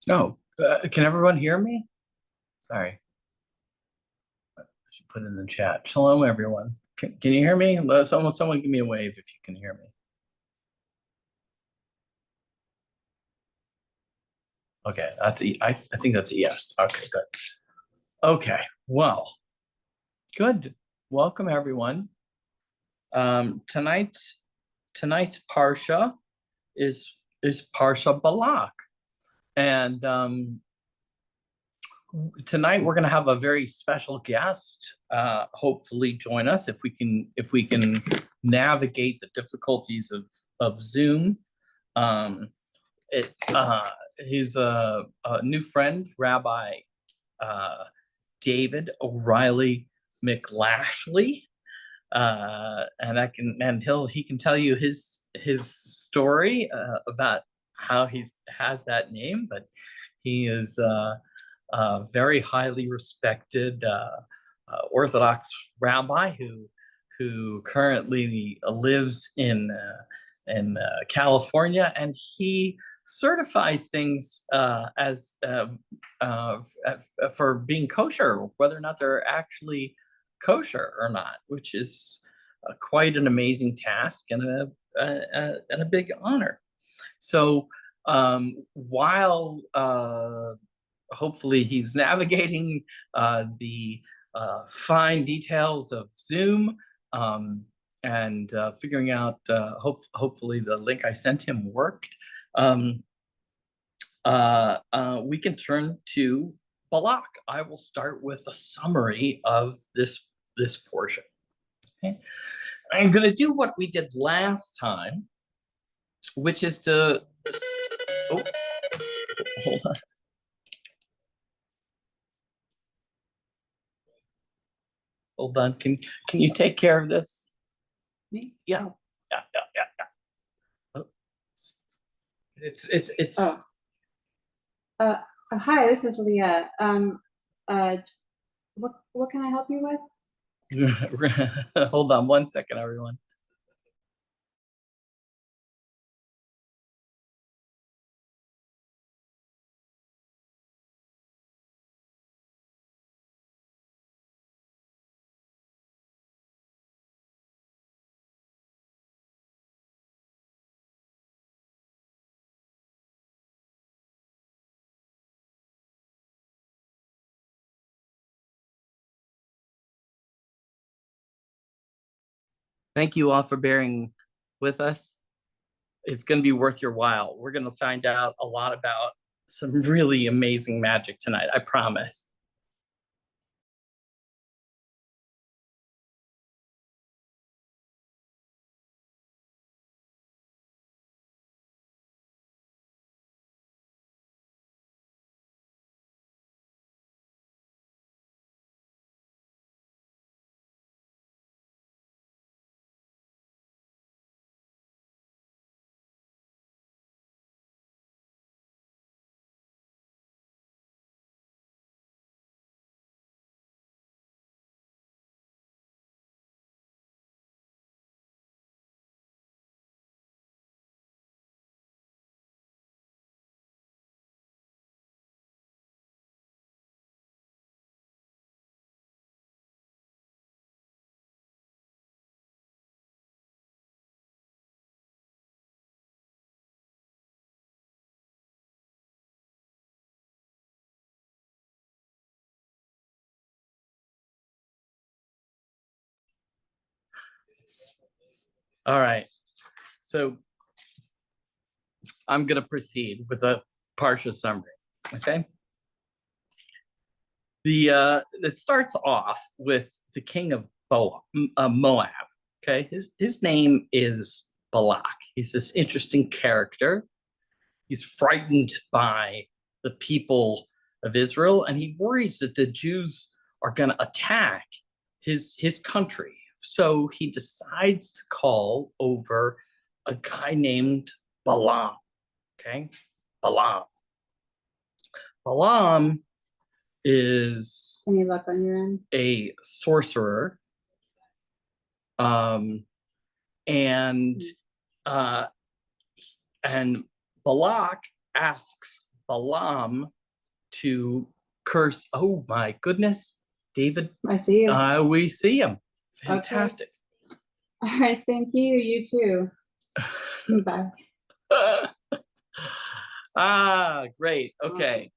Oh, can everyone hear me? Sorry, I should put it in the chat. Shalom, everyone. Can you hear me? Someone give me a wave if you can hear me. Okay, I think that's a yes. Okay, good. Okay, well, good. Welcome, everyone. Tonight's Parsha is Parsha Balak, and tonight we're going to have a very special guest hopefully join us if we can navigate the difficulties of Zoom. um, he's a new friend, Rabbi uh, David O'Reilly McLashley, and he can tell you his story about how he has that name, but he is very highly respected Orthodox rabbi who currently lives in California, and he certifies things uh, for being kosher, whether or not they're actually kosher or not, which is quite an amazing task and a big honor. So while hopefully he's navigating the fine details of Zoom, um, and figuring out, hopefully the link I sent him worked, we can turn to Balak. I will start with a summary of this portion. Okay? I'm going to do what we did last time, which is to, oh, hold on. Hold on. Can you take care of this? Yeah. Yeah. Yeah. Yeah. Yeah. Oh, it's. Oh, hi, this is Leah. Uh, what can I help you with? Hold on one second, everyone. Thank you all for bearing with us. It's going to be worth your while. We're going to find out a lot about some really amazing magic tonight, I promise. All right. So I'm going to proceed with a Parsha summary. Okay. It starts off with the king of Moab. Okay. His name is Balak. He's this interesting character. He's frightened by the people of Israel, and he worries that the Jews are going to attack his country. So he decides to call over a guy named Balaam. Okay, Balaam. Balaam is Any luck on your end? a sorcerer, um, and uh, and Balak asks Balaam to curse. Oh my goodness, David. I see you. We see him. Okay. Fantastic. All right, thank you. You too. Bye. Great. Okay.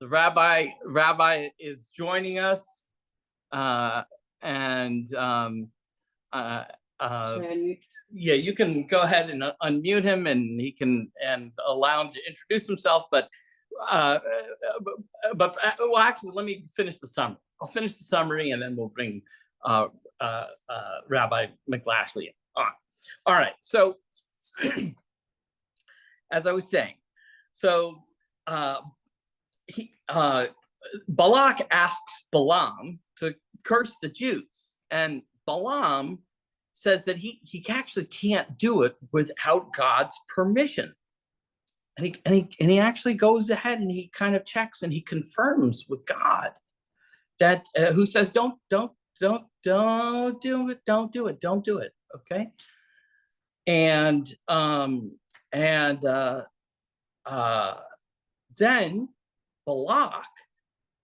The rabbi is joining us, and yeah, you can go ahead and unmute him, and he can allow him to introduce himself. But well, actually, let me finish the summary. I'll finish the summary, and then we'll bring Rabbi McLashley on. All right. So, as I was saying, so Balak asks Balaam to curse the Jews, and Balaam says that he actually can't do it without God's permission. And he actually goes ahead and he kind of checks and he confirms with God that who says don't do it, okay? And then Balak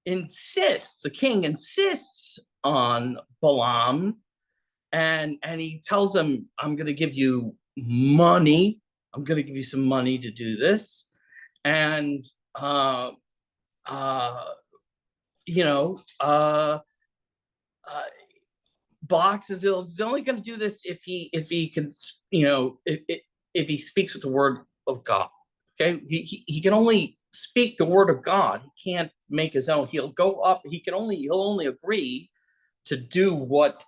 insists, the king insists on Balaam, and he tells him, I'm going to give you money. I'm going to give you some money to do this. And, Balak says he's only going to do this if he can, if he speaks with the word of God. Okay, he can only speak the word of God. He can't make his own. He'll go up. He'll only agree to do what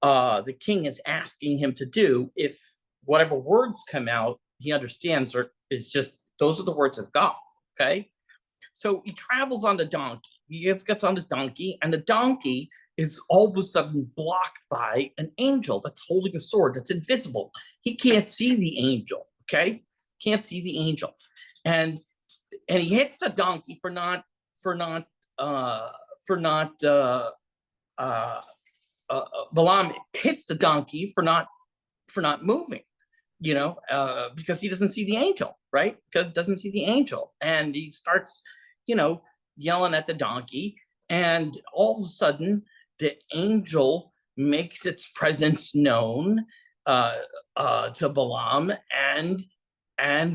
the king is asking him to do if whatever words come out he understands is just those are the words of God. Okay, so he travels on the donkey. He gets on his donkey, and the donkey is all of a sudden blocked by an angel that's holding a sword that's invisible. He can't see the angel. Okay, can't see the angel, and he hits the donkey Balaam hits the donkey for not moving, because he doesn't see the angel, right? Because doesn't see the angel, and he starts, yelling at the donkey, and all of a sudden the angel makes its presence known to Balaam and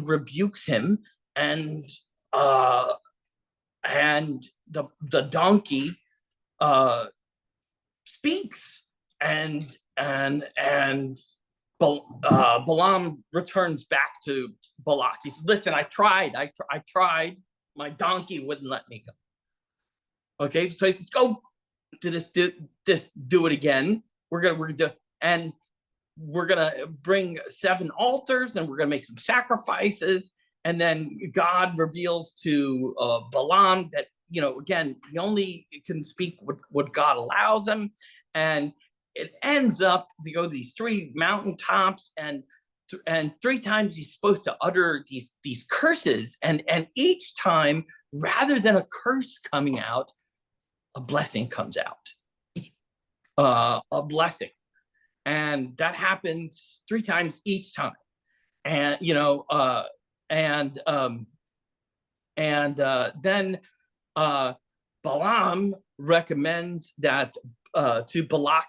rebukes him, and the donkey speaks, and Balaam returns back to Balak. He says, "Listen, I tried. My donkey wouldn't let me go." Okay, so he says, "Go do it again. We're gonna bring 7 altars, and we're gonna make some sacrifices." And then God reveals to Balaam that, again, he only can speak what God allows him. And it ends up, they go to these 3 mountaintops, and 3 times he's supposed to utter these curses. And each time, rather than a curse coming out, a blessing comes out. A blessing. And that happens 3 times each time. And, then Balaam recommends that to Balak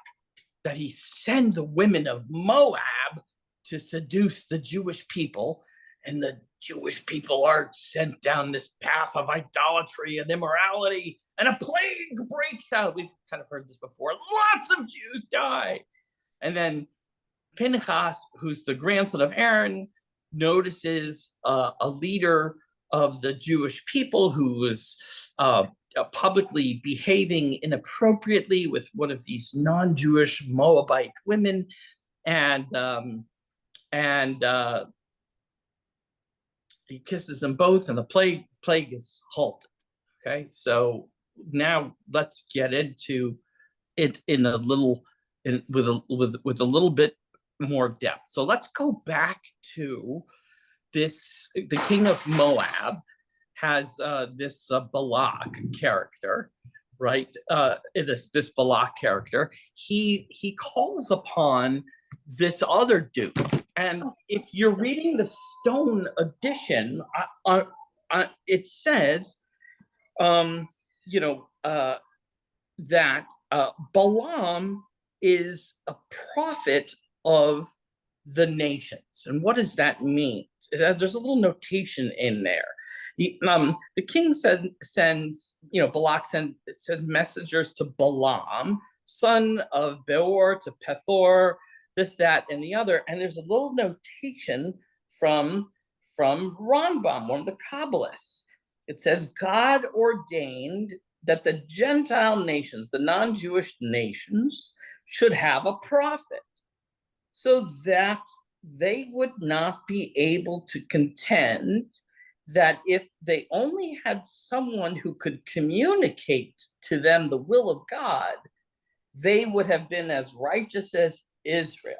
that he send the women of Moab to seduce the Jewish people, and the Jewish people are sent down this path of idolatry and immorality, and a plague breaks out. We've kind of heard this before. Lots of Jews die. And then Pinchas, who's the grandson of Aaron, notices a leader of the Jewish people who was publicly behaving inappropriately with one of these non-Jewish Moabite women, and he kisses them both, and the plague is halted. Okay, so now let's get into it in a little, with a little bit more depth. So let's go back to this. The king of Moab has this Balak character, right? This Balak character. He calls upon this other dude, and if you're reading the Stone edition, it says, you know, that Balaam is a prophet of the nations. And what does that mean? There's a little notation in there. The king sends, you know, Balak says messengers to Balaam, son of Beor, to Pethor, this, that, and the other. And there's a little notation from Rambam, one of the Kabbalists. It says, God ordained that the Gentile nations, the non-Jewish nations, should have a prophet, so that they would not be able to contend that if they only had someone who could communicate to them the will of God, they would have been as righteous as Israel.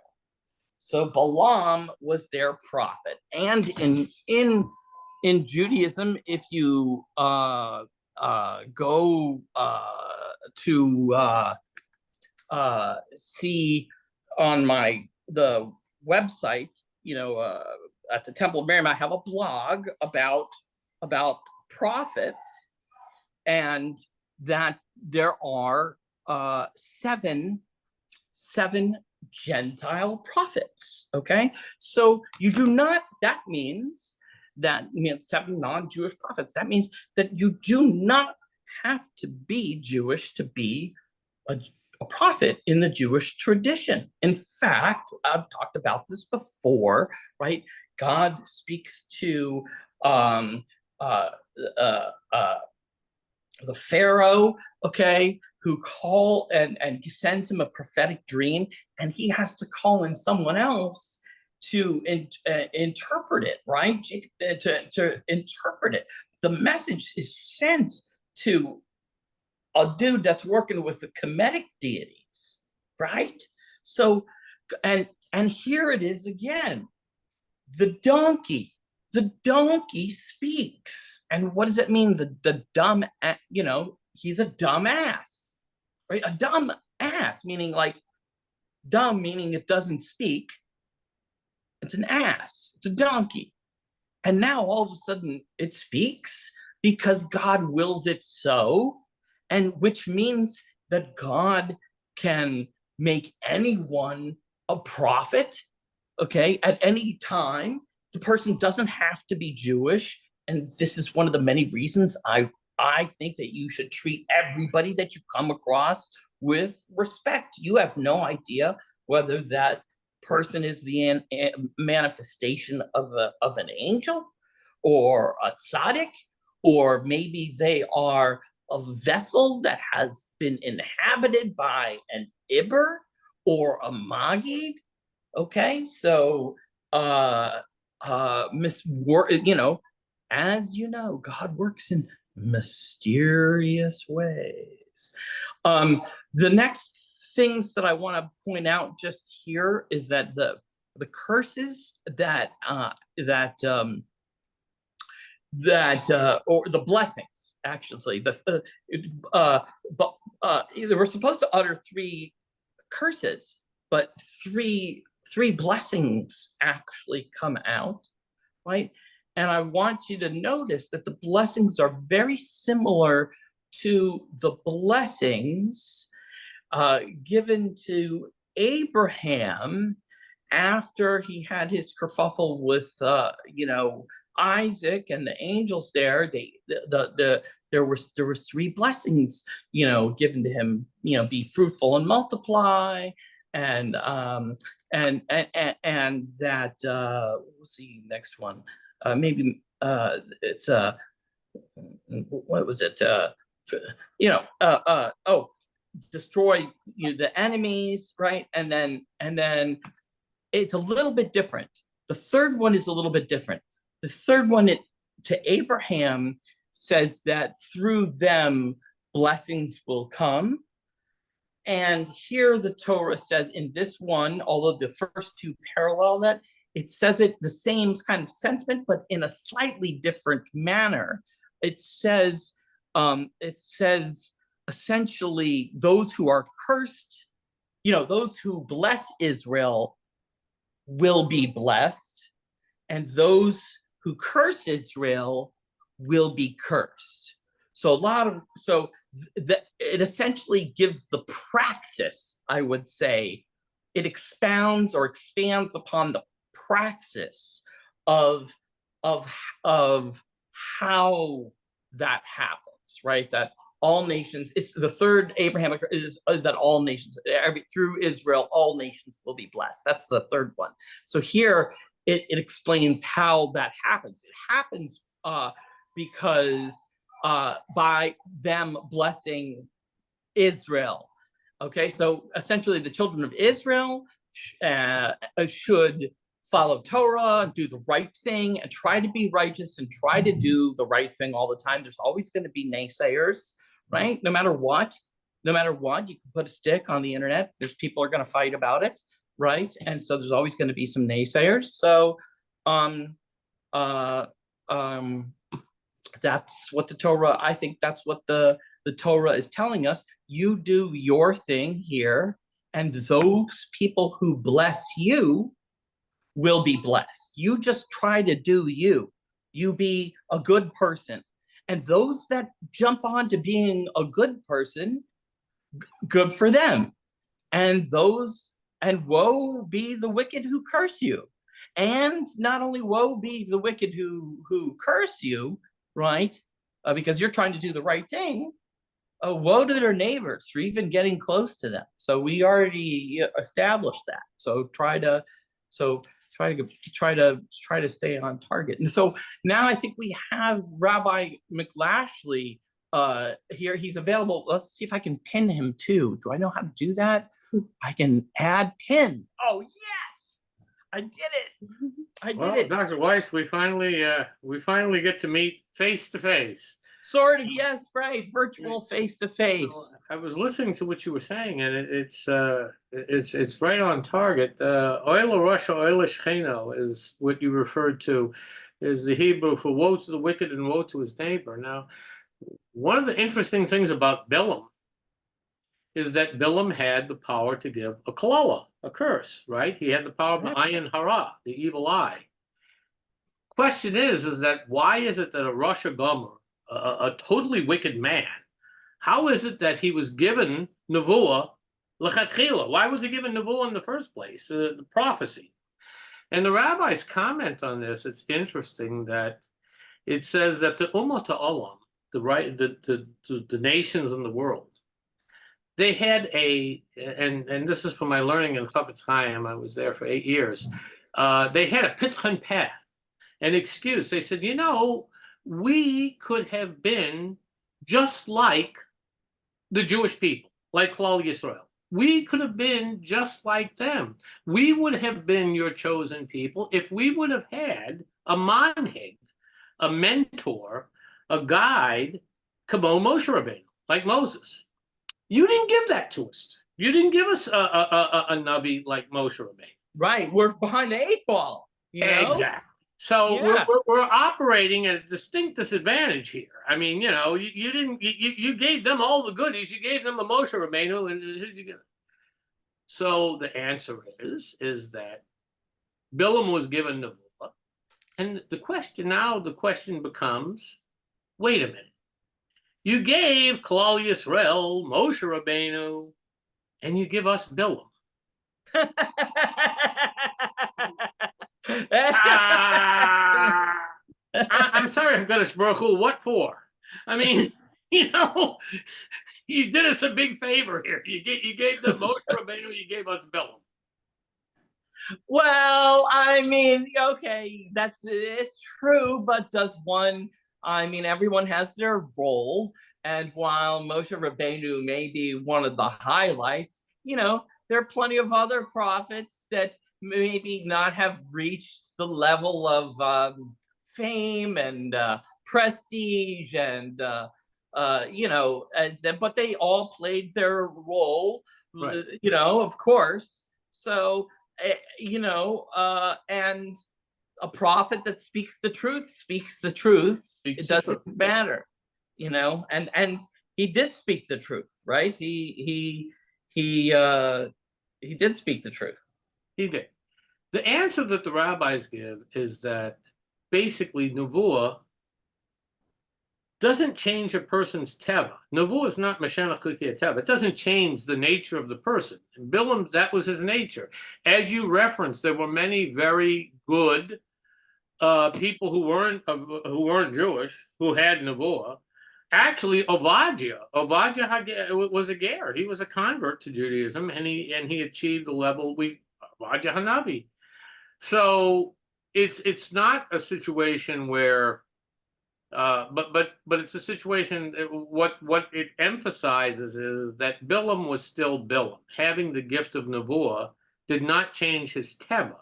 So Balaam was their prophet. And in Judaism, if you go to see on the website, you know, at the Temple of Miriam, I have a blog about prophets, and that there are seven Gentile prophets. Okay, so you do not. That means that, you know, seven non-Jewish prophets. That means that you do not have to be Jewish to be a prophet in the Jewish tradition. In fact, I've talked about this before, right? God speaks to the Pharaoh, okay, who and sends him a prophetic dream, and he has to call in someone else to interpret it, right? To interpret it. The message is sent to a dude that's working with the Kemetic deities, right? So, and here it is again. The donkey speaks. And what does it mean? The dumb, you know, he's a dumb ass, right? A dumb ass, meaning like dumb, meaning it doesn't speak. It's an ass. It's a donkey. And now all of a sudden it speaks because God wills it so, and which means that God can make anyone a prophet, okay, at any time. The person doesn't have to be Jewish. And this is one of the many reasons I think that you should treat everybody that you come across with respect. You have no idea whether that person is the manifestation of an angel or a tzaddik, or maybe they are a vessel that has been inhabited by an Iber or a Magid. Okay, so you know, as you know, God works in mysterious ways. The next things that I want to point out just here is that the curses that or the blessings, actually, they were supposed to utter 3 curses, but three blessings actually come out, right? And I want you to notice that the blessings are very similar to the blessings given to Abraham after he had his kerfuffle with, you know, Isaac and the angels there. There was 3 blessings, you know, given to him. You know, be fruitful and multiply, and that we'll see next one. Maybe it's what was it? You know, destroy the enemies, right? And then it's a little bit different. The third one is a little bit different. The third one to Abraham says that through them blessings will come. And here the Torah says in this one, although the first 2 parallel that, it says it the same kind of sentiment, but in a slightly different manner. It says essentially those who are cursed, you know, those who bless Israel will be blessed, and those who curse Israel will be cursed. So it essentially gives the praxis, I would say, it expounds or expands upon the praxis of of of how that happens, right? That all nations, it's the third Abrahamic is that all nations, through Israel, all nations will be blessed. That's the third one. So here it explains how that happens. It happens because by them blessing Israel. Okay, so essentially the children of Israel should follow Torah and do the right thing and try to be righteous and try to do the right thing all the time. There's always going to be naysayers, right? No matter what, you can put a stick on the internet. There's people are going to fight about it, right? And so there's always going to be some naysayers. So, uh, um, that's what the Torah, I think that's what the Torah is telling us. You do your thing here, and those people who bless you will be blessed. You just try to do you. You be a good person. And those that jump on to being a good person, good for them. And woe be the wicked who curse you. And not only woe be the wicked who curse you, right? Because you're trying to do the right thing. Woe to their neighbors for even getting close to them. So we already established that. So try to stay on target. And so now I think we have Rabbi McLashley here. He's available. Let's see if I can pin him too. Do I know how to do that? I can add pin. Oh yes, I did it. I did it. Dr. Weiss, we finally get to meet face to face. Sort of, yes, right. Virtual face to face. So I was listening to what you were saying, and it's right on target. Oil Russia, oil Shecheno is what you referred to, is the Hebrew for woe to the wicked and woe to his neighbor. Now, one of the interesting things about Bilam is that Bilam had the power to give a kalala, a curse, right? He had the power of the ayin hara, the evil eye. Question is that why is it that a Rosh Gomer, a totally wicked man, how is it that he was given nevuah lechatchila? Why was he given nevuah in the first place, the prophecy? And the rabbis comment on this. It's interesting that it says that the Ummah Olam, the nations in the world, they had and this is from my learning in Chafetz Chaim. I was there for 8 years. They had a pitchen peh, an excuse. They said, we could have been just like the Jewish people, like Klal Yisrael. We could have been just like them. We would have been your chosen people if we would have had a manhig, a mentor, a guide, kamo Moshe Rabbeinu, like Moses. You didn't give that to us. You didn't give us a Navi like Moshe Rabbeinu. Right, we're behind the 8 ball. Exactly. So yeah. we're operating at a distinct disadvantage here. I mean, you gave them all the goodies. You gave them a Moshe Rabbeinu, and who'd you give? So the answer is that Bilam was given nevuah, and the question becomes, wait a minute. You gave Klal Yisrael Moshe Rabbeinu, and you give us Bilam. I'm sorry, HaKadosh Baruch Hu, what for? I mean, you did us a big favor here. You gave them Moshe Rabbeinu, you gave us Bilam. Well, I mean, okay, it's true, but everyone has their role, and while Moshe Rabbeinu may be one of the highlights, there are plenty of other prophets that maybe not have reached the level of fame and prestige and but they all played their role, right. Of course. So and a prophet that speaks the truth. It doesn't matter, and he did speak the truth, right? He did speak the truth. He did. The answer that the rabbis give is that basically nevuah doesn't change a person's teva. Nevuah is not Mashenach Chukei teva. It doesn't change the nature of the person. And Bilam, that was his nature. As you referenced, there were many very good people who weren't Jewish who had Nevuah. Actually, Ovadia was a ger. He was a convert to Judaism, and he achieved the level Ovadia Hanavi. So it's not a situation where, but it's a situation. What it emphasizes is that Bilam was still Bilam. Having the gift of Nevuah did not change his teva.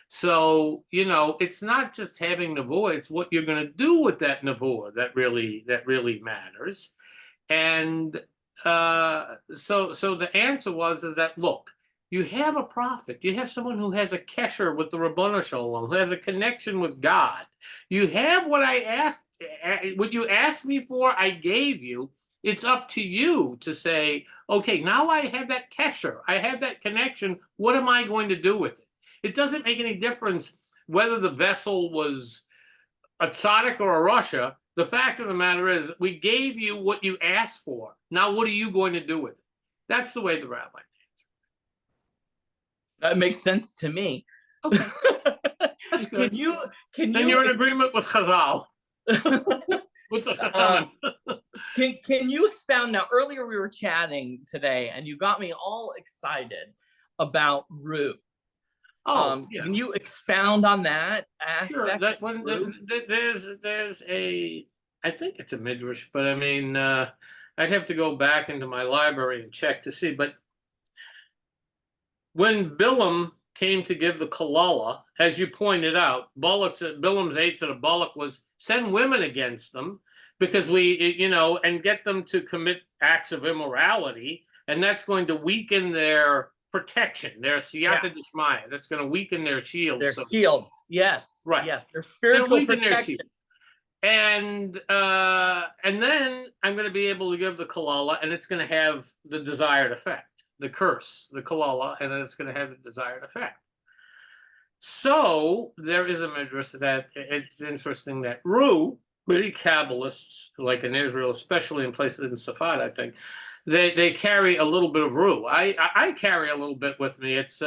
So, it's not just having Nevuah, it's what you're going to do with that Nevuah that really matters. And so the answer is that, look, you have a prophet, you have someone who has a kesher with the Rabbanu Shalom, who has a connection with God. You have what you asked me for, I gave you. It's up to you to say, okay, now I have that kesher, I have that connection, what am I going to do with it? It doesn't make any difference whether the vessel was a tzaddik or a Russia. The fact of the matter is, we gave you what you asked for. Now, what are you going to do with it? That's the way the rabbi answered. That makes sense to me. Okay, that's good. Then you're in agreement with Chazal. With the Chachamim. Can you expound now? Earlier we were chatting today, and you got me all excited about Ru. Yeah. Can you expound on that aspect? Sure. That when there's I think it's a midrash, but I mean, I'd have to go back into my library and check to see. But when Bilam came to give the Kalala, as you pointed out, Bilam's answer to Balak was send women against them because and get them to commit acts of immorality, and that's going to weaken their protection, their siyata d'shmaya. That's going to weaken their shields. Their shields, yes, right. Yes, their spiritual protection. And then I'm going to be able to give the kalala, and it's going to have the desired effect. The curse, the kalala, and then it's going to have the desired effect. So there is a midrash that it's interesting that Ru, many Kabbalists, like in Israel, especially in places in Safad, I think, they carry a little bit of Ru. I carry a little bit with me. It's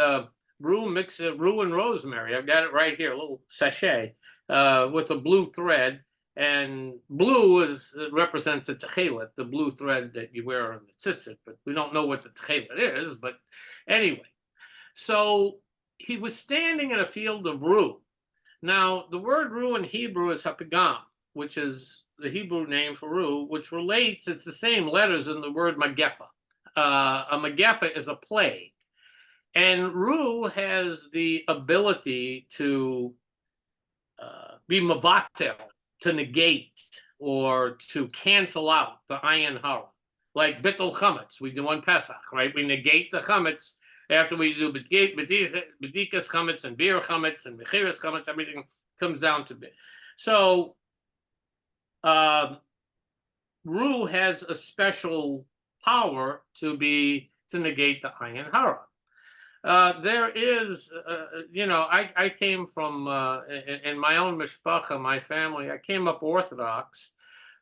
Ru mixed Ru and rosemary. I've got it right here, a little sachet with a blue thread. And blue represents the techelet, the blue thread that you wear on the tzitzit. But we don't know what the techelet is. But anyway, so he was standing in a field of Ru. Now, the word Ru in Hebrew is hapagam, which is the Hebrew name for Ru, which relates, it's the same letters in the word Magefa. A Magefa is a plague. And Ru has the ability to be mavatel, to negate or to cancel out the ayin hara. Like bittul chametz, we do on Pesach, right? We negate the chametz after we do bedikas chametz and beer chametz and mechiras chametz, everything comes down to bit. So, Ru has a special power to negate the ayin hara. There is, I came from, in my own mishpacha, my family, I came up Orthodox,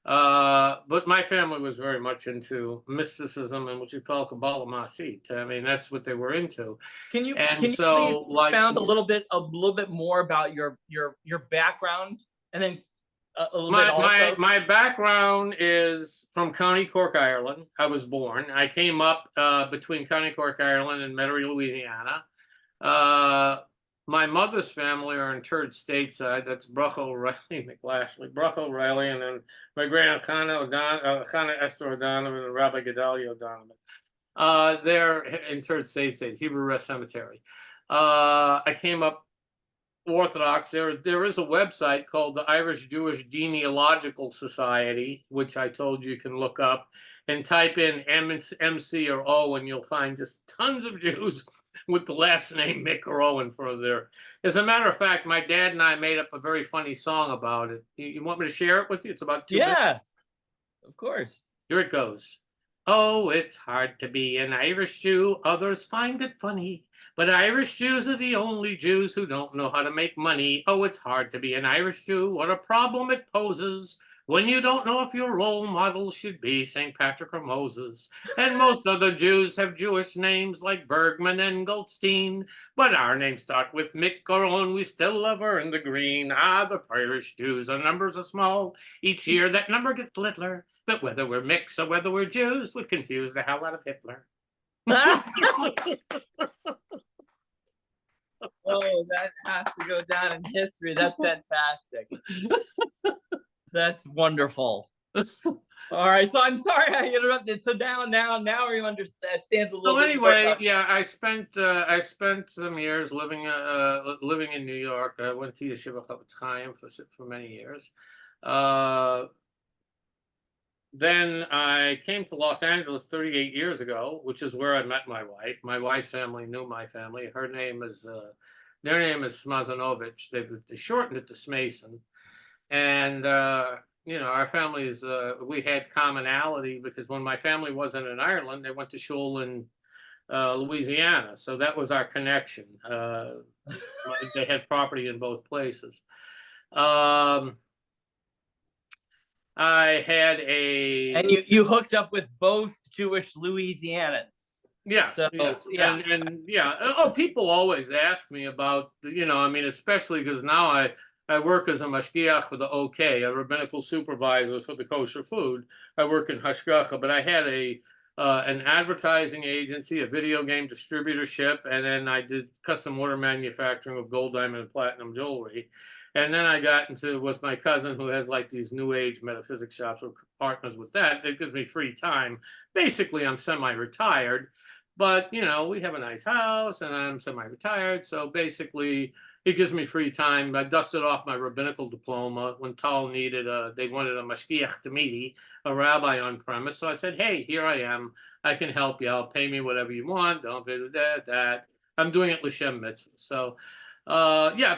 but my family was very much into mysticism and what you call Kabbalah Masit. I mean, that's what they were into. Can you please expound a little bit more about your background, and then a little bit also? My background is from County Cork, Ireland. I was born. I came up between County Cork, Ireland and Metairie, Louisiana. My mother's family are interred stateside. That's Bruch O'Reilly McLashley, Bruch O'Reilly, and then my great Chana Esther O'Donovan and Rabbi Gedalia O'Donovan. They're interred stateside, Hebrew Rest Cemetery. I came up Orthodox. There is a website called the Irish Jewish Genealogical Society, which I told you can look up and type in MC or O, and you'll find just tons of Jews with the last name Mick or Owen for there. As a matter of fact, my dad and I made up a very funny song about it. You want me to share it with you? It's about 2 minutes. Yeah, of course. Here it goes. Oh, it's hard to be an Irish Jew. Others find it funny. But Irish Jews are the only Jews who don't know how to make money. Oh, it's hard to be an Irish Jew. What a problem it poses. when you don't know if your role model should be St. Patrick or Moses. And most other Jews have Jewish names like Bergman and Goldstein, but our names start with Mick or Owen. We still love her in the green. Ah, the Irish Jews, our numbers are small. Each year that number gets littler, but whether we're mixed or whether we're Jews would confuse the hell out of Hitler. Oh, that has to go down in history. That's fantastic. That's wonderful. All right, so I'm sorry I interrupted. So now we understand a little So bit more anyway, about- yeah, I spent some years living in New York. I went to Yeshiva Chaim for many years. Then I came to Los Angeles 38 years ago, which is where I met my wife. My wife's family knew my family. Her name is their name is Smazanovich. They shortened it to Smason. And our families, we had commonality because when my family wasn't in Ireland, they went to shul in Louisiana. So that was our connection. They had property in both places. I had and you hooked up with both Jewish Louisianans. Yeah. So yeah. And people always ask me about, especially because now I work as a mashgiach for the OK, a rabbinical supervisor for the kosher food. I work in hashgacha, but I had an advertising agency, a video game distributorship, and then I did custom order manufacturing of gold, diamond, and platinum jewelry. And then I got into with my cousin who has like these new age metaphysics shops. We're partners with that. It gives me free time. Basically, I'm semi-retired, but we have a nice house and I'm semi-retired. So basically, it gives me free time. I dusted off my rabbinical diploma when Tal needed they wanted a mashgiach tamidi, a rabbi on premise. So I said, hey, here I am. I can help you out. Pay me whatever you want. Don't pay that. I'm doing it l'shem mitzvah. So.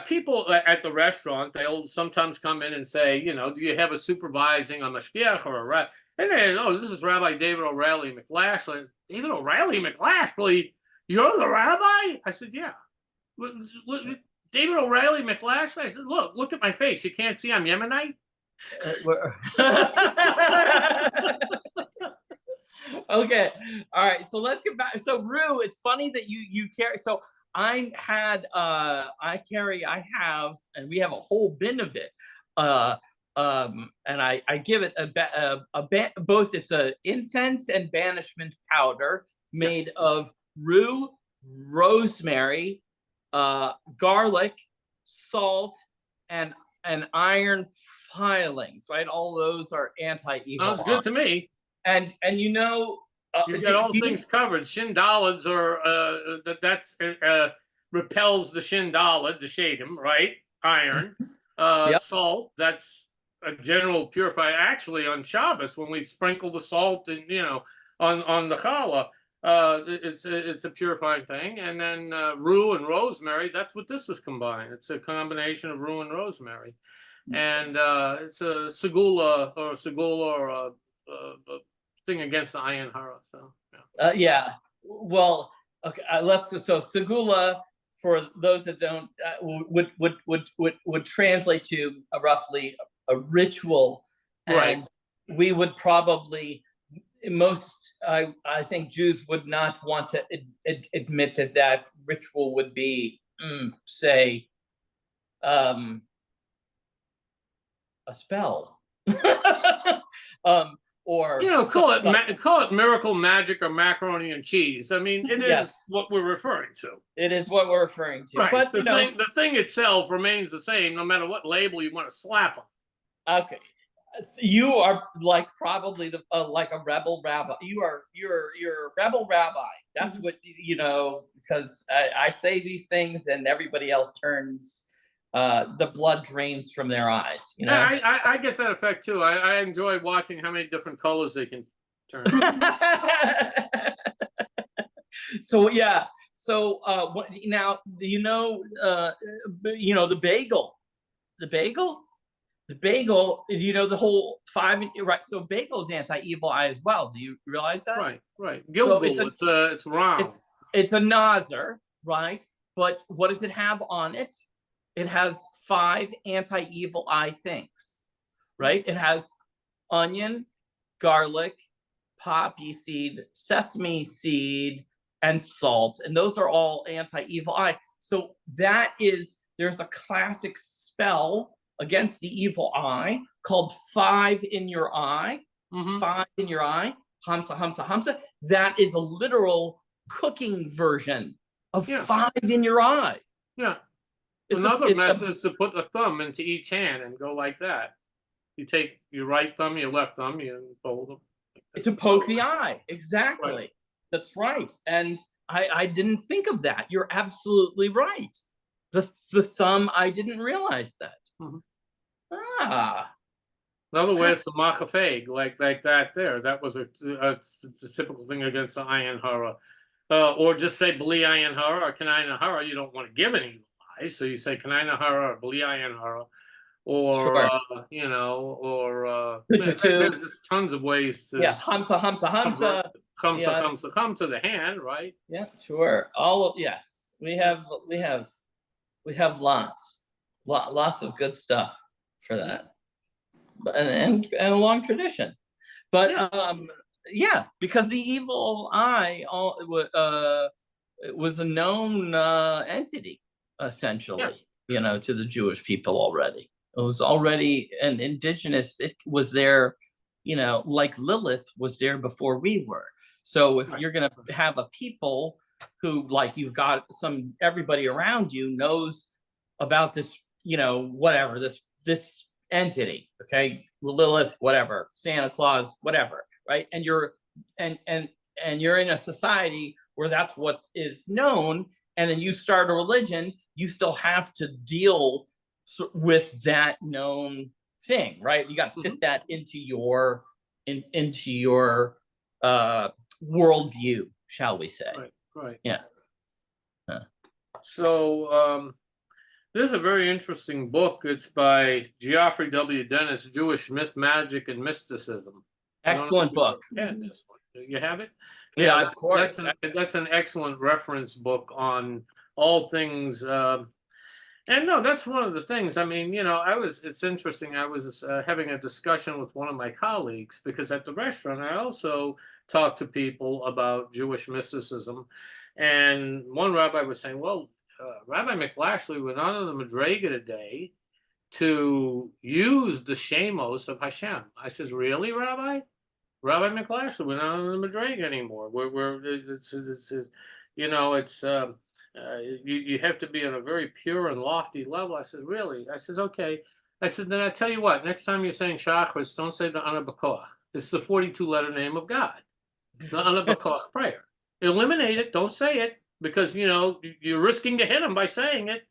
People at the restaurant, they'll sometimes come in and say, do you have a supervising, a mashgiach or a rabbi? And they, this is Rabbi David O'Reilly McLashley. David O'Reilly McLashley, you're the rabbi? I said, yeah. David O'Reilly McLashley? I said, look at my face. You can't see I'm Yemenite? Okay. All right. So let's get back. So Rue, it's funny that you carry. So I have, and we have a whole bin of it. And I give it both. It's a incense and banishment powder made of rue, rosemary, garlic, salt, and iron filings. Right, all those are anti-evil. Sounds good to me. And you got all things covered. Shin dalids are that's repels the shin dalid, the shadim, right? Iron, Yep. Salt. That's a general purifier. Actually, on Shabbos when we sprinkle the salt and on the challah, it's a purifying thing. And then rue and rosemary. That's what this is combined. It's a combination of rue and rosemary, and it's a segula or a thing against the ayin hara. So yeah. Well, okay. Let's just so segula, for those that don't, would translate to roughly a ritual, and right. We would probably I think Jews would not want to admit that ritual would be say a spell. Or call it miracle magic or macaroni and cheese. I mean, it is what we're referring to. It is what we're referring to. Right. But the thing itself remains the same, no matter what label you want to slap on. Okay, you are like probably like a rebel rabbi. You're a rebel rabbi. That's what because I say these things and everybody else turns. The blood drains from their eyes. I get that effect too. I enjoy watching how many different colors they can turn. So yeah. So now the bagel, the whole five, right? So bagel is anti-evil eye as well. Do you realize that? Right. Gilgul. So it's round. It's a nazar, right? But what does it have on it? It has 5 anti-evil eye things, right? It has onion, garlic, poppy seed, sesame seed, and salt. And those are all anti-evil eye. So there's a classic spell against the evil eye called 5 in your eye. Mhm. 5 in your eye. Hamsa, hamsa, hamsa. That is a literal cooking version of Yeah. 5 in your eye. Yeah. It's Another method is to put a thumb into each hand and go like that. You take your right thumb, your left thumb, you fold them. to poke the eye. Exactly. Right. That's right. And I didn't think of that. You're absolutely right. The thumb, I didn't realize that. Mhm. Ah, Another way is the machafeg, like that there. That was a typical thing against the ayin hara. Or just say bli ayin hara or kanayin hara. You don't want to give any eye, so you say kanayin hara or bli ayin hara. Or sure. there's tons of ways to Yeah, hamsa, hamsa, hamsa. Yes. come to the hand, right? Yeah, sure. Yes. We have lots of good stuff for that. And a long tradition. But yeah, because the evil eye it was a known entity, essentially, to the Jewish people already. It was already an indigenous, it was there, like Lilith was there before we were. So if you're going to have a people who, like, you've got everybody around you knows about this, whatever, this entity, okay, Lilith, whatever, Santa Claus, whatever, right? And you're in a society where that's what is known, and then you start a religion, you still have to deal with that known thing, right? You got to fit that into your worldview, shall we say? Right. Yeah. So there's a very interesting book. It's by Geoffrey W. Dennis, Jewish Myth, Magic, and Mysticism. Excellent book. Yeah, this one. You have it? Yeah, of course. That's an excellent reference book on all things. And no, that's one of the things. I mean, it's interesting. I was having a discussion with one of my colleagues because at the restaurant, I also talk to people about Jewish mysticism. And one rabbi was saying, well, Rabbi McLashley went on to the Madrega today to use the Shemos of Hashem. I says, really, Rabbi? Rabbi McLashley, we're not on the Madrega anymore. You have to be on a very pure and lofty level. I said, really? I says, okay. I said, then I tell you what, next time you're saying Shachris, don't say the Ana B'Koach. This is the 42-letter name of God, the Ana B'Koach prayer. Eliminate it. Don't say it because, you're risking to hit him by saying it.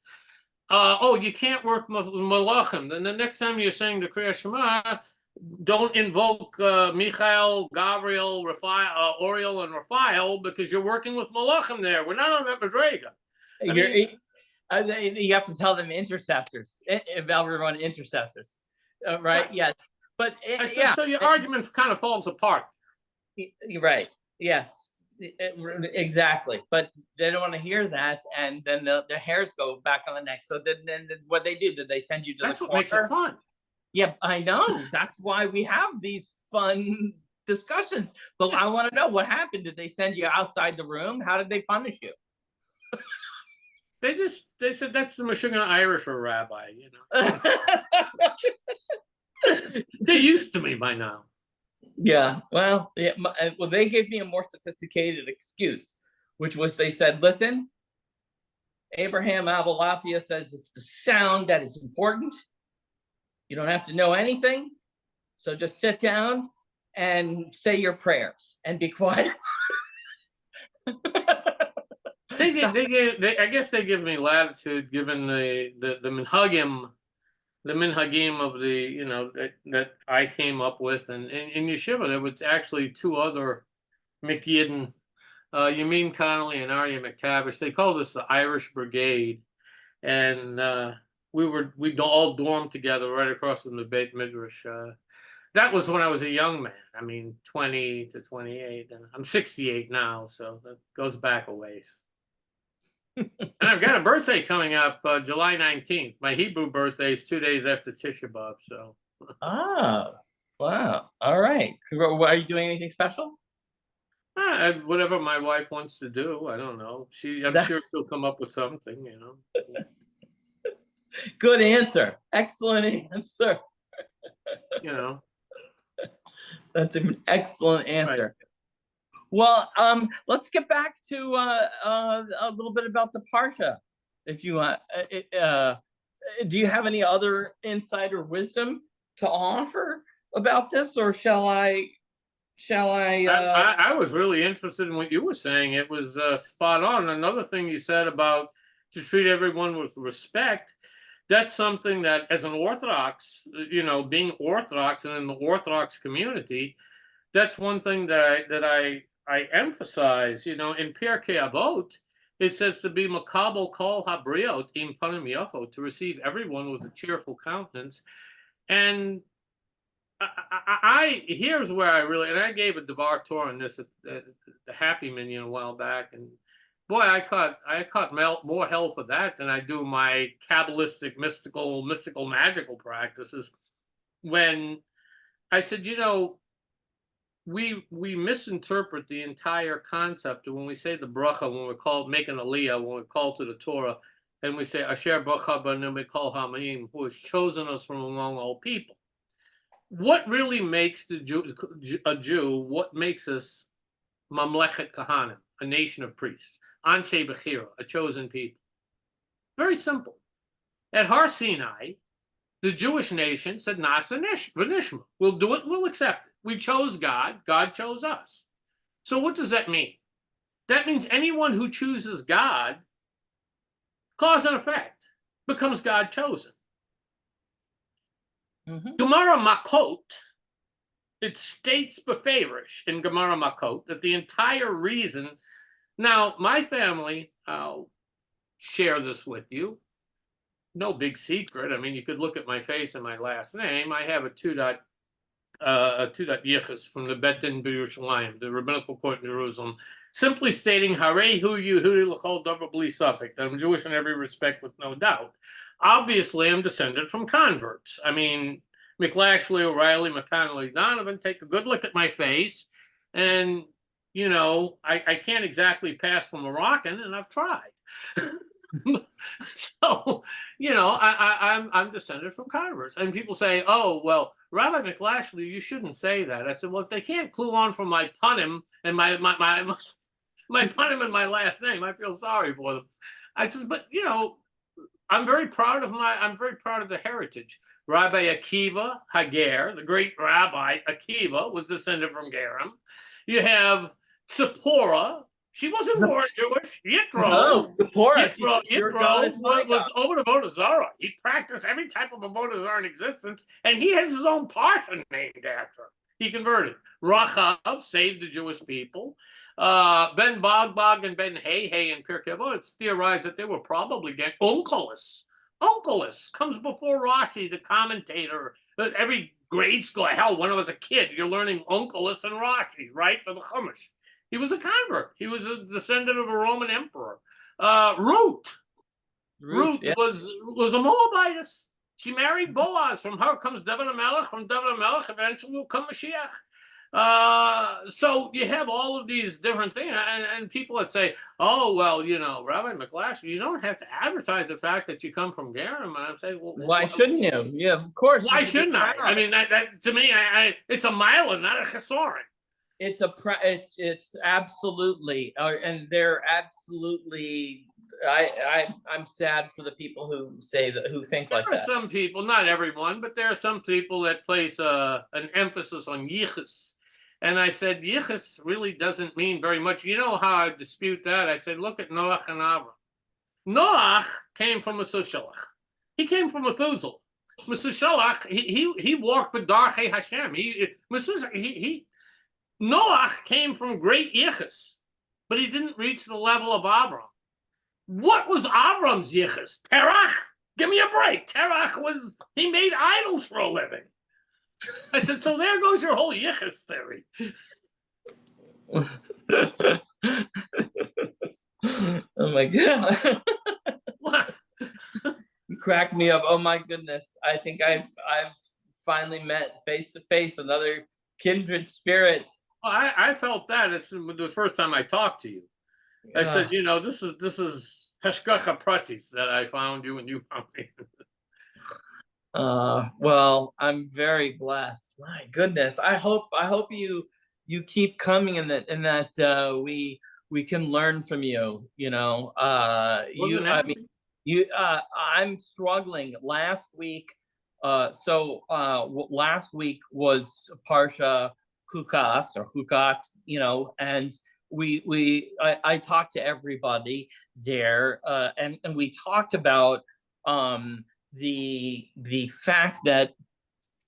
You can't work Malachim. Then the next time you're saying the Kriya Shema, don't invoke Michael, Gabriel, Raphael, Oriel, and Raphael because you're working with Malachim there. We're not on that Madrega. You have to tell them intercessors. Everyone intercessors, right? Yes, but so your argument kind of falls apart. You're right. Yes, exactly. But they don't want to hear that, and then their hairs go back on the neck. So then what they do? Did they send you to That's the what makes it fun. Yeah, I know. That's why we have these fun discussions. But I want to know what happened. Did they send you outside the room? How did they punish you? They said that's the Meshuggah Irish or rabbi, They're used to me by now. Yeah, well, they gave me a more sophisticated excuse, which was they said, listen, Abraham Abalafia says it's the sound that is important. You don't have to know anything. So just sit down and say your prayers and be quiet. I guess they give me latitude given the minhagim, of the that I came up with, and in yeshiva there was actually 2 other McYidden, Yamin Connolly and Arya McTavish. They called us the Irish Brigade, and we all dormed together right across from the Beit Midrash. That was when I was a young man. I mean, 20 to 28, and I'm 68 now, so that goes back a ways. And I've got a birthday coming up, July 19th. My Hebrew birthday is 2 days after Tisha B'Av, so. Oh, Wow. All right. Are you doing anything special? Whatever my wife wants to do, I don't know. I'm That- sure she'll come up with something, Good answer. Excellent answer. you know. That's an excellent Right. answer. Well, let's get back to a little bit about the Parsha, if you want. Do you have any other insight or wisdom to offer about this, or shall I? Shall I? I was really interested in what you were saying. It was spot on. Another thing you said about to treat everyone with respect. That's something that, as an Orthodox, being Orthodox and in the Orthodox community, that's one thing that I emphasize. In Pirkei Avot, it says to be makabel kol habriot im panim yafo, to receive everyone with a cheerful countenance. And here's where I gave a Devar Torah on this at the Happy Minyan a while back, and boy, I caught more hell for that than I do my Kabbalistic, mystical, magical practices. When I said, we misinterpret the entire concept when we say the bracha, when we're called make an aliyah, when we're called to the Torah, and we say Asher bracha banu mikol ha'amim, who has chosen us from among all people. What really makes a Jew? What makes us mamlechet kahanim, a nation of priests, anshe bechira, a chosen people? Very simple. At Har Sinai, the Jewish nation said, Nasa v'nishma. We'll do it, we'll accept it. We chose God, God chose us. So what does that mean? That means anyone who chooses God, cause and effect, becomes God chosen. Gemara Makot, it states beferish in Gemara Makot that the entire reason. Now, my family, I'll share this with you. No big secret. I mean, you could look at my face and my last name. I have a two dot yichus from the Bet Din B'Yerushalayim, the rabbinical court in Jerusalem, simply stating Harei Hu Yehudi L'Chol Davar B'li Safek, that I'm Jewish in every respect with no doubt. Obviously, I'm descended from converts. I mean, McLashley, O'Reilly, McConnelly, Donovan, take a good look at my face, and I can't exactly pass for Moroccan, and I've tried. So, I'm descended from converts, and people say, "Oh, well, Rabbi McLashley, you shouldn't say that." I said, "Well, if they can't clue on from my panim and my panim and my last name, I feel sorry for them." I says, "But I'm very proud of the heritage." Rabbi Akiva Hager, the great Rabbi Akiva, was descended from Gerim. You have Tzipporah. She wasn't born Jewish. Yitro. Tzipporah. Yitro was over Avodah Zarah. He practiced every type of Avodah Zarah in existence, and he has his own parsha named after him. He converted. Rachav saved the Jewish people. Ben Bagbag and Ben Hey and Pirkei Avot, it's theorized that they were probably Onkelos. Onkelos comes before Rashi, the commentator. Every grade school, hell, when I was a kid, you're learning Onkelos and Rashi, right, for the Chumash. He was a convert. He was a descendant of a Roman emperor. Ruth yeah. was a Moabitess. She married Boaz. From her comes David HaMelech. From David HaMelech, eventually will come Mashiach. So you have all of these different things, and people that say, "Oh, well, Rabbi McLashley, you don't have to advertise the fact that you come from Gerim." And I'm saying, "Well, why shouldn't you? Yeah, of course. Why shouldn't I? I mean, that to me, it's a mile, not a chesaron." It's absolutely, and they're absolutely. I'm sad for the people who say that, who think like that. There are some people, not everyone, but there are some people that place an emphasis on yichus. And I said, yichus really doesn't mean very much. You know how I dispute that? I said, look at Noach and Avram. Noach came from a Mesushalach. He came from a Methuselah. Mesushalach, he walked b'darchei Hashem. Noach came from great yichus, but he didn't reach the level of Avram. What was Avram's yichus? Terach? Give me a break. Terach he made idols for a living. I said, so there goes your whole yichus theory. Oh my God. What? You crack me up. Oh my goodness. I think I've finally met face to face, another kindred spirit. Well, I felt that. It's the first time I talked to you. I said, you know, this is hashgacha pratis that I found you and you found me. Well, I'm very blessed. My goodness. I hope you keep coming and that we can learn from you, you know. Wasn't happy. I'm struggling last week. Last week was Parsha Kukas or Hukat, you know, and I talked to everybody there, and we talked about the fact that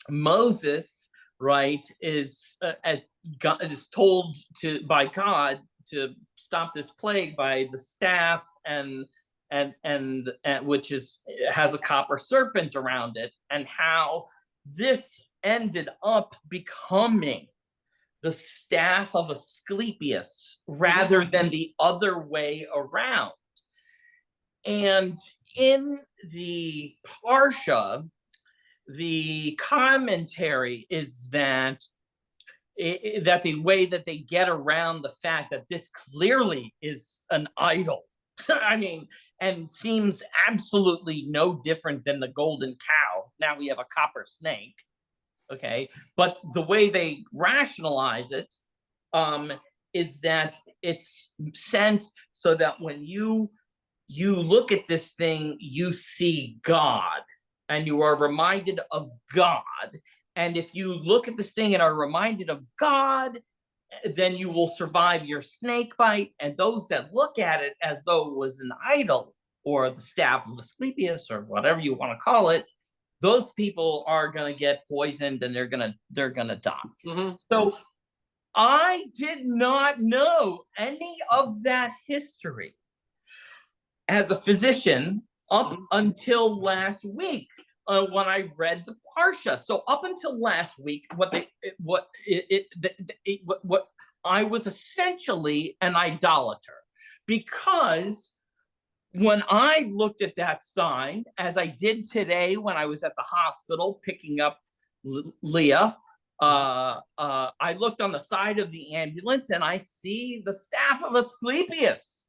Moses, right, is told by God to stop this plague by the staff and which has a copper serpent around it, and how this ended up becoming the staff of Asclepius rather than the other way around. And in the Parsha, the commentary is that the way that they get around the fact that this clearly is an idol, I mean, and seems absolutely no different than the golden cow. Now we have a copper snake, okay? But the way they rationalize it is that it's sent so that when you look at this thing, you see God, and you are reminded of God. And if you look at this thing and are reminded of God, then you will survive your snake bite. And those that look at it as though it was an idol or the staff of Asclepius or whatever you want to call it, those people are going to get poisoned and they're going to die. Mm-hmm. So I did not know any of that history as a physician up until last week when I read the Parsha. So up until last week, what I was essentially an idolater, because when I looked at that sign, as I did today when I was at the hospital picking up Leah, I looked on the side of the ambulance and I see the staff of Asclepius.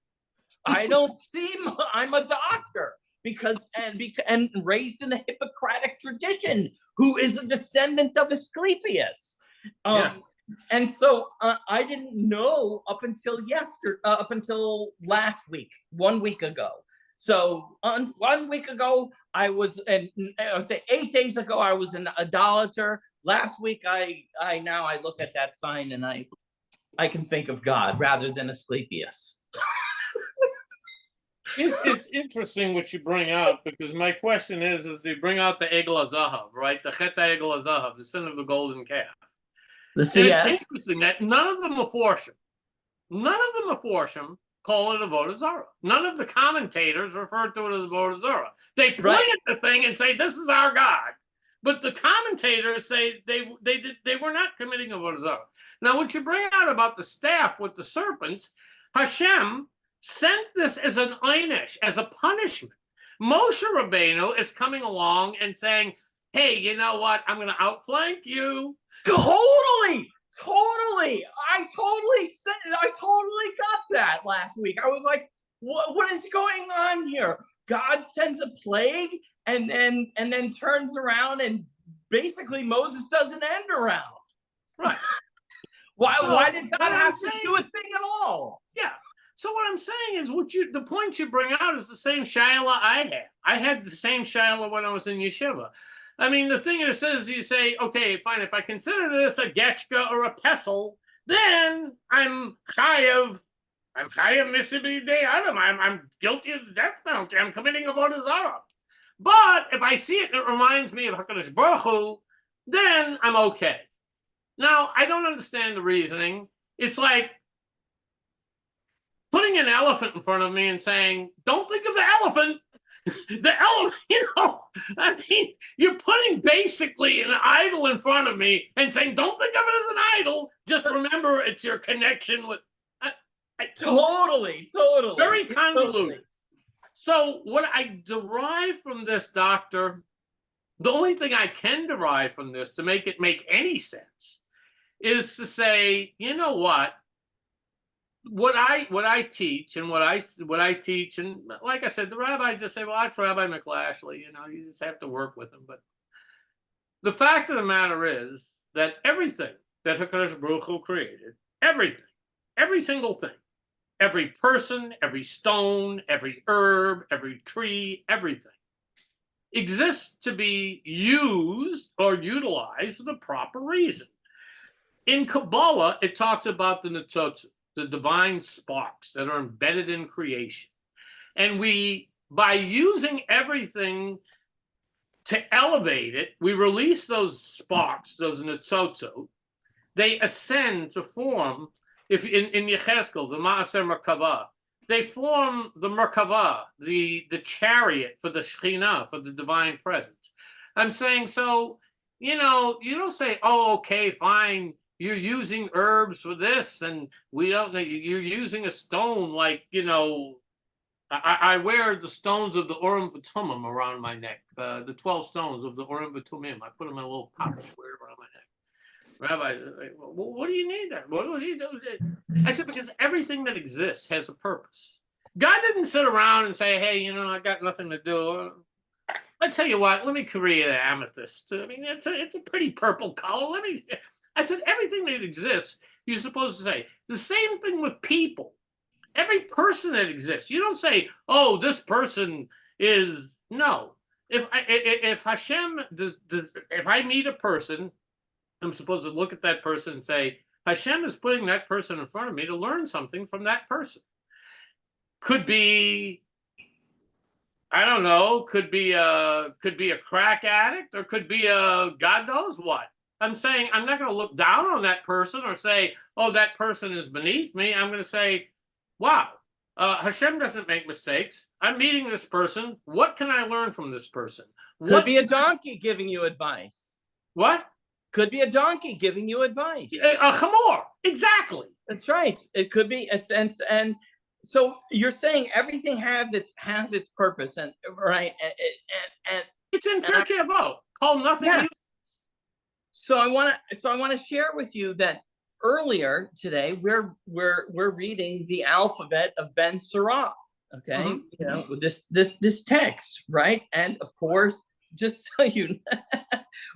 I don't see, I'm a doctor and raised in the Hippocratic tradition, who is a descendant of Asclepius. And so I didn't know up until last week, 1 week ago. So 1 week ago, I would say 8 days ago, I was an idolater. Last week, I look at that sign and I can think of God rather than Asclepius. It's interesting what you bring out, because my question is they bring out the Egel HaZahav, right? The Chet HaEgel HaZahav, the sin of the golden calf. It's interesting that none of the Meforshim call it Avodah Zarah. None of the commentators refer to it as Avodah Zarah. They point at the thing and say, this is our God. But the commentators say they were not committing Avodah Zarah. Now, what you bring out about the staff with the serpents, Hashem sent this as an einish, as a punishment. Moshe Rabbeinu is coming along and saying, hey, you know what? I'm going to outflank you. Totally. I totally got that last week. I was like, what is going on here? God sends a plague and then turns around and basically Moses does an end around. Right. Why did God have to do a thing at all? Yeah. So what I'm saying is the point you bring out is the same shayla I had. I had the same shayla when I was in yeshiva. I mean, the thing is, you say, okay, fine, if I consider this a getchka or a pestle, then I'm chayav misibi de adam. I'm guilty of the death penalty. I'm committing avodah zarah. But if I see it and it reminds me of HaKadosh Baruch Hu, then I'm okay. Now, I don't understand the reasoning. It's like putting an elephant in front of me and saying, don't think of the elephant. The elephant, I mean, you're putting basically an idol in front of me and saying, don't think of it as an idol. Just remember it's your connection with. Totally. Very convoluted. So what I derive from this, doctor, The only thing I can derive from this to make it make any sense is to say, you know what I teach and what I teach, and like I said, the rabbi just say, well, that's Rabbi McLashley, you just have to work with him. But the fact of the matter is that everything that HaKadosh Baruch Hu created, everything, every single thing, every person, every stone, every herb, every tree, everything exists to be used or utilized for the proper reason. In Kabbalah, it talks about the Nitzotzu, the divine sparks that are embedded in creation. And by using everything to elevate it, we release those sparks, those Nitzotzu. They ascend to form, if in Yechezkel, the Ma'aser Merkavah, they form the Merkavah, the chariot for the Shekhinah, for the divine presence. I'm saying, so, you don't say, oh, okay, fine, you're using herbs for this, and we don't know, you're using a stone like, I wear the stones of the Urim V'Tumim around my neck, the 12 stones of the Urim V'Tumim. I put them in a little pouch, wear it around my neck. Rabbi, well, what do you need that? What do you do? I said, because everything that exists has a purpose. God didn't sit around and say, hey, I got nothing to do. I tell you what, let me create an amethyst. I mean, it's a pretty purple color. I said, everything that exists, you're supposed to say. The same thing with people. Every person that exists, you don't say, oh, this person is, no. If Hashem, if I meet a person, I'm supposed to look at that person and say, Hashem is putting that person in front of me to learn something from that person. Could be, I don't know, could be a crack addict, or could be a God knows what. I'm saying I'm not going to look down on that person or say, oh, that person is beneath me. I'm going to say, wow, Hashem doesn't make mistakes. I'm meeting this person. What can I learn from this person? Could be a donkey giving you advice. What? Could be a donkey giving you advice. A chamor, exactly. That's right. It could be a sense, and so you're saying everything has its purpose, and right, and it's in Pirkei Avot. Call nothing. Yeah. So I want to share with you that earlier today we're reading the alphabet of Ben Sirah. Okay, this text, right, and of course, just so you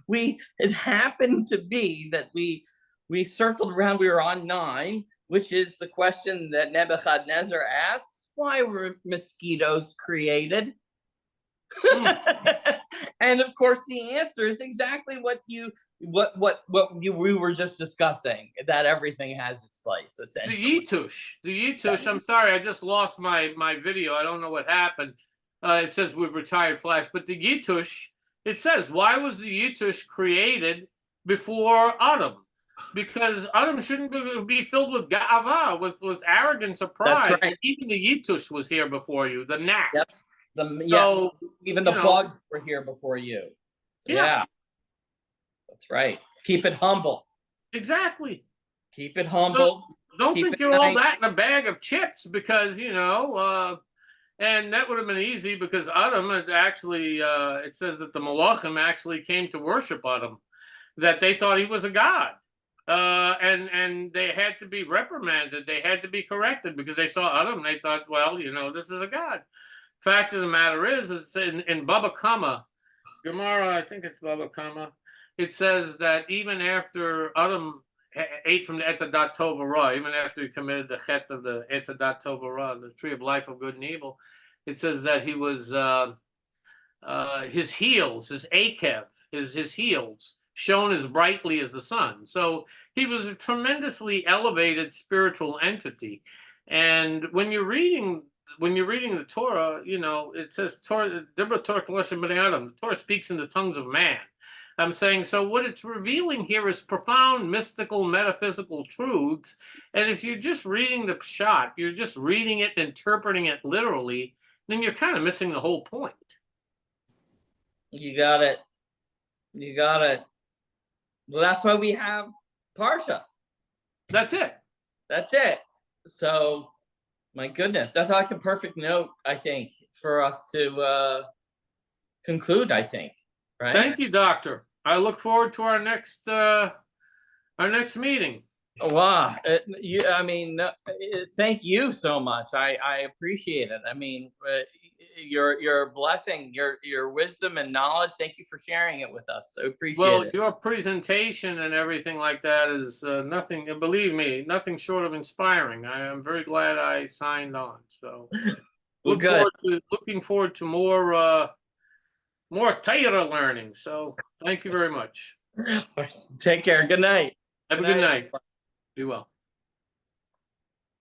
know, it happened to be that we circled around, we were on 9, which is the question that Nebuchadnezzar asks, why were mosquitoes created? And of course the answer is exactly what we were just discussing, that everything has its place, essentially. The Yitush, I'm sorry, I just lost my video. I don't know what happened. It says we've retired Flash, but the Yitush, it says, why was the Yitush created before Adam? Because Adam shouldn't be filled with ga'ava, with arrogance or pride. That's right. Even the Yitush was here before you, the gnat. Yep. Yes, even the bugs were here before you. Yeah. That's right. Keep it humble. Exactly. Keep it humble. Don't think you're all that in a bag of chips, because, and that would have been easy, because Adam had actually, it says that the Malachim actually came to worship Adam, that they thought he was a god. And they had to be reprimanded. They had to be corrected, because they saw Adam and they thought, well, this is a god. Fact of the matter is it's in Baba Kama, Gemara, I think it's Baba Kama, it says that even after Adam ate from the Etadat Tov Ra, even after he committed the chet of the Etadat Tov Ra, the tree of life of good and evil, it says that he was, his heels, his akev, his heels, shone as brightly as the sun. So he was a tremendously elevated spiritual entity. And when you're reading the Torah, it says the Torah speaks in the tongues of man. I'm saying, so what it's revealing here is profound mystical metaphysical truths. And if you're just reading the pshat, you're just reading it and interpreting it literally, then you're kind of missing the whole point. You got it. Well, that's why we have Parsha. That's it. So, my goodness, that's like a perfect note, I think, for us to conclude, I think. right? Thank you, Doctor. I look forward to our next meeting. Wow, I mean, thank you so much. I appreciate it. I mean, your blessing, your wisdom and knowledge. Thank you for sharing it with us. I appreciate Well, it. your presentation and everything like that is nothing, believe me, nothing short of inspiring. I am very glad I signed on. So Well, good. looking forward to more Torah learning. So thank you very much. Take care. Good night. Have a Good good night. night. Be well.